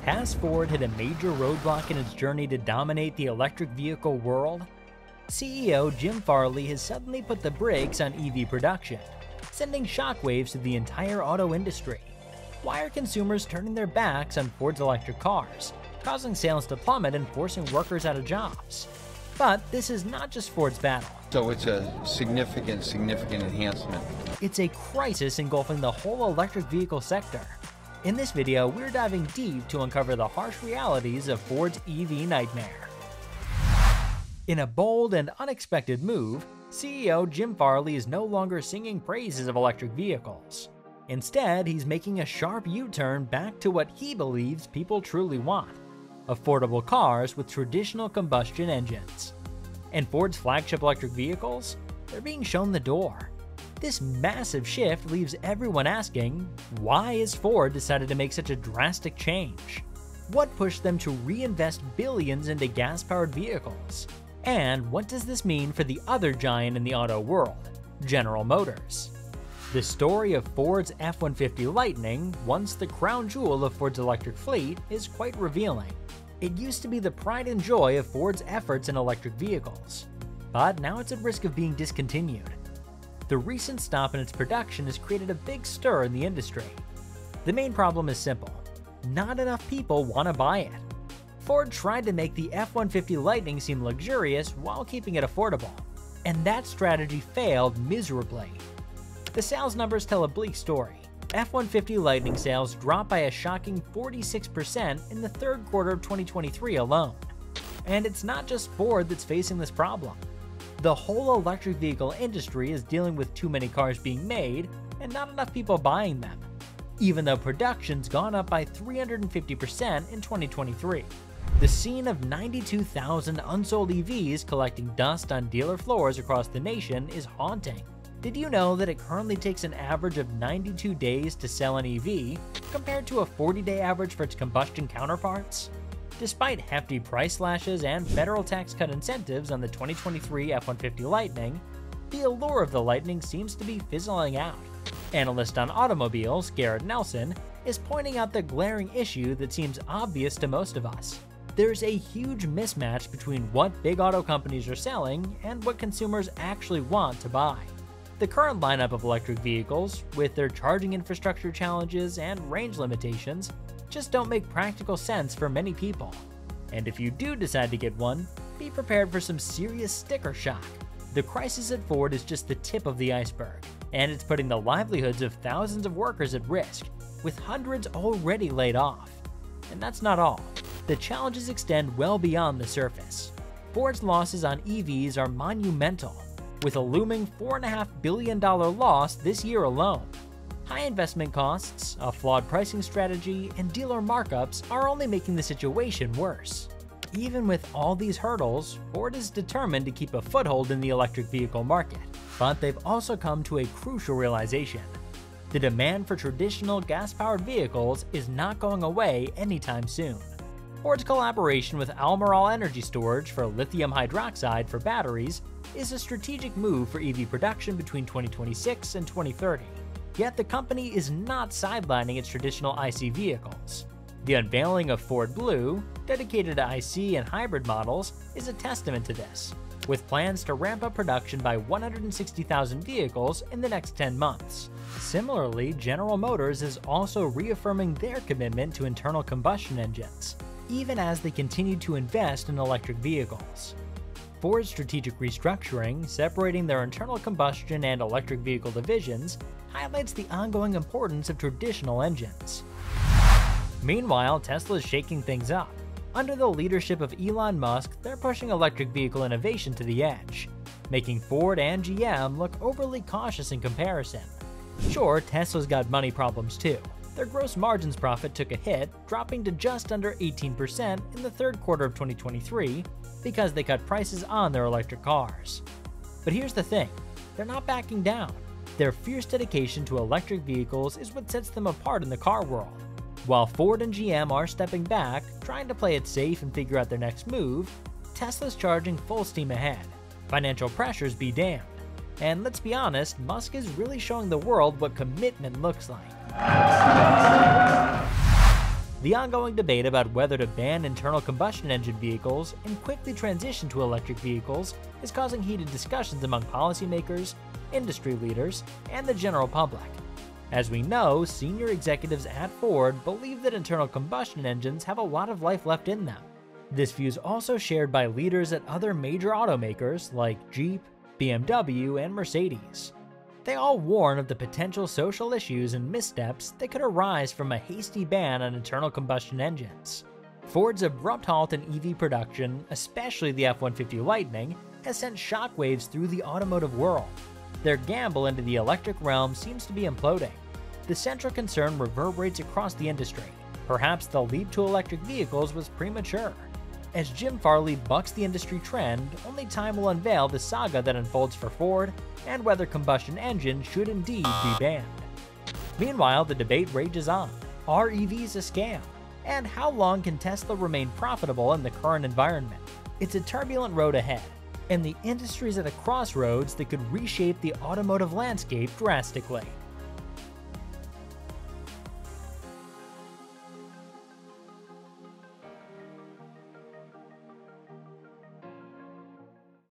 Has Ford hit a major roadblock in its journey to dominate the electric vehicle world? CEO Jim Farley has suddenly put the brakes on EV production, sending shockwaves to the entire auto industry. Why are consumers turning their backs on Ford's electric cars, causing sales to plummet and forcing workers out of jobs? But this is not just Ford's battle. So it's a significant enhancement. It's a crisis engulfing the whole electric vehicle sector. In this video, we're diving deep to uncover the harsh realities of Ford's EV nightmare. In a bold and unexpected move, CEO Jim Farley is no longer singing praises of electric vehicles. Instead, he's making a sharp U-turn back to what he believes people truly want: affordable cars with traditional combustion engines. And Ford's flagship electric vehicles? They're being shown the door. This massive shift leaves everyone asking, why has Ford decided to make such a drastic change? What pushed them to reinvest billions into gas-powered vehicles? And what does this mean for the other giant in the auto world, General Motors? The story of Ford's F-150 Lightning, once the crown jewel of Ford's electric fleet, is quite revealing. It used to be the pride and joy of Ford's efforts in electric vehicles, but now it's at risk of being discontinued. The recent stop in its production has created a big stir in the industry. The main problem is simple: not enough people want to buy it. Ford tried to make the F-150 Lightning seem luxurious while keeping it affordable, and that strategy failed miserably. The sales numbers tell a bleak story. F-150 Lightning sales dropped by a shocking 46% in the third quarter of 2023 alone. And it's not just Ford that's facing this problem. The whole electric vehicle industry is dealing with too many cars being made and not enough people buying them, even though production's gone up by 350% in 2023. The scene of 92,000 unsold EVs collecting dust on dealer floors across the nation is haunting. Did you know that it currently takes an average of 92 days to sell an EV, compared to a 40-day average for its combustion counterparts? Despite hefty price slashes and federal tax cut incentives on the 2023 F-150 Lightning, the allure of the Lightning seems to be fizzling out. Analyst on automobiles, Garrett Nelson, is pointing out the glaring issue that seems obvious to most of us. There's a huge mismatch between what big auto companies are selling and what consumers actually want to buy. The current lineup of electric vehicles, with their charging infrastructure challenges and range limitations, just don't make practical sense for many people. And if you do decide to get one, be prepared for some serious sticker shock. The crisis at Ford is just the tip of the iceberg, and it's putting the livelihoods of thousands of workers at risk, with hundreds already laid off. And that's not all. The challenges extend well beyond the surface. Ford's losses on EVs are monumental, with a looming $4.5 billion loss this year alone. High investment costs, a flawed pricing strategy, and dealer markups are only making the situation worse. Even with all these hurdles, Ford is determined to keep a foothold in the electric vehicle market. But they've also come to a crucial realization: the demand for traditional gas-powered vehicles is not going away anytime soon. Ford's collaboration with Albemarle Energy storage for lithium hydroxide for batteries is a strategic move for EV production between 2026 and 2030. Yet the company is not sidelining its traditional IC vehicles. The unveiling of Ford Blue, dedicated to IC and hybrid models, is a testament to this, with plans to ramp up production by 160,000 vehicles in the next 10 months. Similarly, General Motors is also reaffirming their commitment to internal combustion engines, even as they continue to invest in electric vehicles. Ford's strategic restructuring, separating their internal combustion and electric vehicle divisions, highlights the ongoing importance of traditional engines. Meanwhile, Tesla is shaking things up. Under the leadership of Elon Musk, they're pushing electric vehicle innovation to the edge, making Ford and GM look overly cautious in comparison. Sure, Tesla's got money problems too. Their gross margins profit took a hit, dropping to just under 18% in the third quarter of 2023 because they cut prices on their electric cars. But here's the thing, they're not backing down. Their fierce dedication to electric vehicles is what sets them apart in the car world. While Ford and GM are stepping back, trying to play it safe and figure out their next move, Tesla's charging full steam ahead. Financial pressures be damned. And let's be honest, Musk is really showing the world what commitment looks like. The ongoing debate about whether to ban internal combustion engine vehicles and quickly transition to electric vehicles is causing heated discussions among policymakers, industry leaders, and the general public. As we know, senior executives at Ford believe that internal combustion engines have a lot of life left in them. This view is also shared by leaders at other major automakers like Jeep, BMW, and Mercedes. They all warn of the potential social issues and missteps that could arise from a hasty ban on internal combustion engines. Ford's abrupt halt in EV production, especially the F-150 Lightning, has sent shockwaves through the automotive world. Their gamble into the electric realm seems to be imploding. The central concern reverberates across the industry. Perhaps the leap to electric vehicles was premature. As Jim Farley bucks the industry trend, only time will unveil the saga that unfolds for Ford and whether combustion engines should indeed be banned. Meanwhile, the debate rages on. Are EVs a scam? And how long can Tesla remain profitable in the current environment? It's a turbulent road ahead, and the industry is at a crossroads that could reshape the automotive landscape drastically.